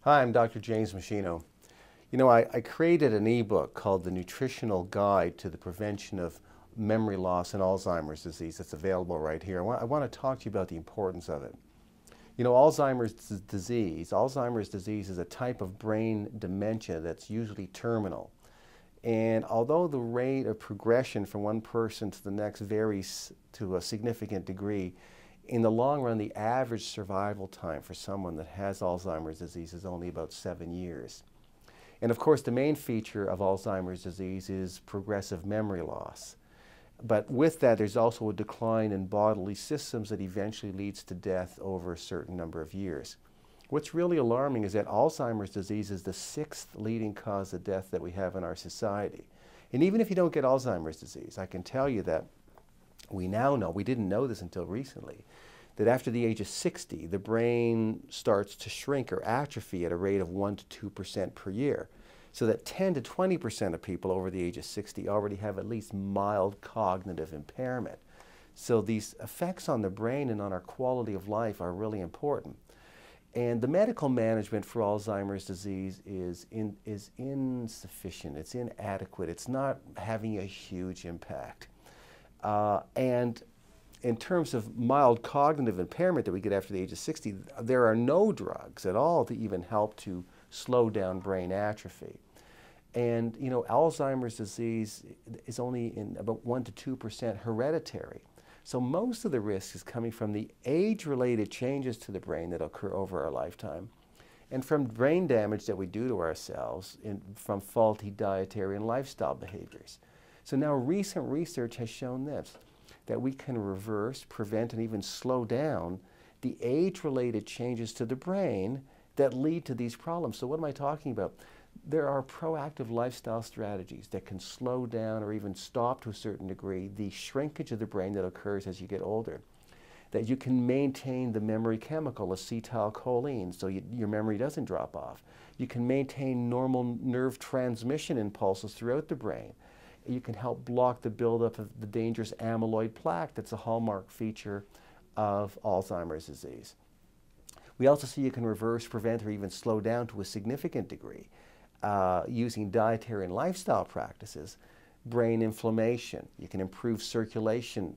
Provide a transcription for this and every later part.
Hi, I'm Dr. James Machino. I created an ebook called The Nutritional Guide to the Prevention of Memory Loss and Alzheimer's Disease that's available right here. I want to talk to you about the importance of it. Alzheimer's disease is a type of brain dementia that's usually terminal. And although the rate of progression from one person to the next varies to a significant degree, in the long run, the average survival time for someone that has Alzheimer's disease is only about 7 years. And of course, the main feature of Alzheimer's disease is progressive memory loss. But with that, there's also a decline in bodily systems that eventually leads to death over a certain number of years. What's really alarming is that Alzheimer's disease is the 6th leading cause of death that we have in our society. And even if you don't get Alzheimer's disease, I can tell you that we now know, we didn't know this until recently, that after the age of 60, the brain starts to shrink or atrophy at a rate of 1 to 2% per year. So that 10 to 20% of people over the age of 60 already have at least mild cognitive impairment. So these effects on the brain and on our quality of life are really important. And the medical management for Alzheimer's disease is insufficient, it's inadequate, it's not having a huge impact. And in terms of mild cognitive impairment that we get after the age of 60, there are no drugs at all to even help to slow down brain atrophy. And Alzheimer's disease is only in about 1 to 2% hereditary. So most of the risk is coming from the age-related changes to the brain that occur over our lifetime, and from brain damage that we do to ourselves from faulty dietary and lifestyle behaviors. So now recent research has shown this, that we can reverse, prevent, and even slow down the age-related changes to the brain that lead to these problems. So what am I talking about? There are proactive lifestyle strategies that can slow down or even stop to a certain degree the shrinkage of the brain that occurs as you get older. That you can maintain the memory chemical acetylcholine so your memory doesn't drop off. You can maintain normal nerve transmission impulses throughout the brain. You can help block the buildup of the dangerous amyloid plaque that's a hallmark feature of Alzheimer's disease. We also see you can reverse, prevent, or even slow down to a significant degree using dietary and lifestyle practices, brain inflammation. You can improve circulation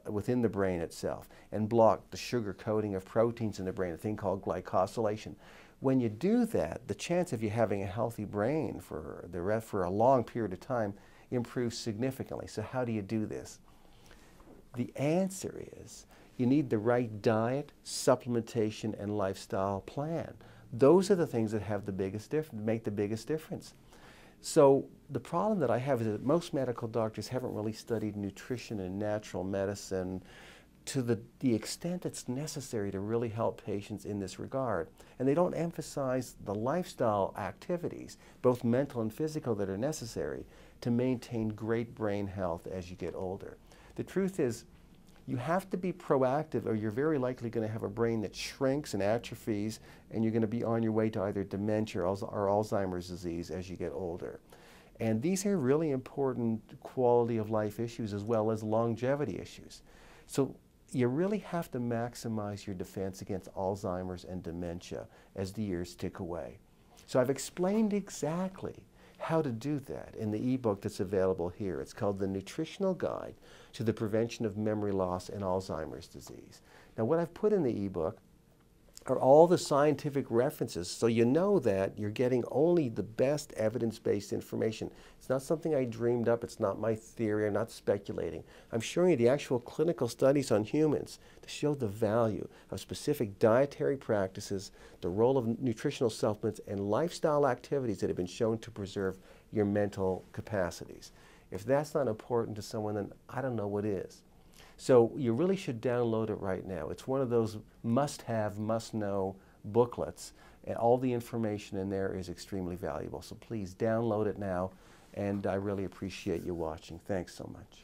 within the brain itself and block the sugar coating of proteins in the brain, a thing called glycosylation. When you do that, the chance of you having a healthy brain for a long period of time improves significantly. So how do you do this? The answer is you need the right diet, supplementation, and lifestyle plan. Those are the things that have the biggest make the biggest difference. So the problem that I have is that most medical doctors haven't really studied nutrition and natural medicine to the extent it's necessary to really help patients in this regard. And they don't emphasize the lifestyle activities, both mental and physical, that are necessary to maintain great brain health as you get older. The truth is, you have to be proactive or you're very likely going to have a brain that shrinks and atrophies, and you're going to be on your way to either dementia or Alzheimer's disease as you get older. And these are really important quality of life issues as well as longevity issues. So you really have to maximize your defense against Alzheimer's and dementia as the years tick away. So I've explained exactly how to do that in the ebook that's available here. It's called The Nutritional Guide to the Prevention of Memory Loss and Alzheimer's Disease. Now, what I've put in the ebook are all the scientific references, so you know that you're getting only the best evidence-based information. It's not something I dreamed up. It's not my theory. I'm not speculating. I'm showing you the actual clinical studies on humans to show the value of specific dietary practices, the role of nutritional supplements, and lifestyle activities that have been shown to preserve your mental capacities. If that's not important to someone, then I don't know what is. So you really should download it right now. It's one of those must-have, must-know booklets, and all the information in there is extremely valuable. So please download it now, and I really appreciate you watching. Thanks so much.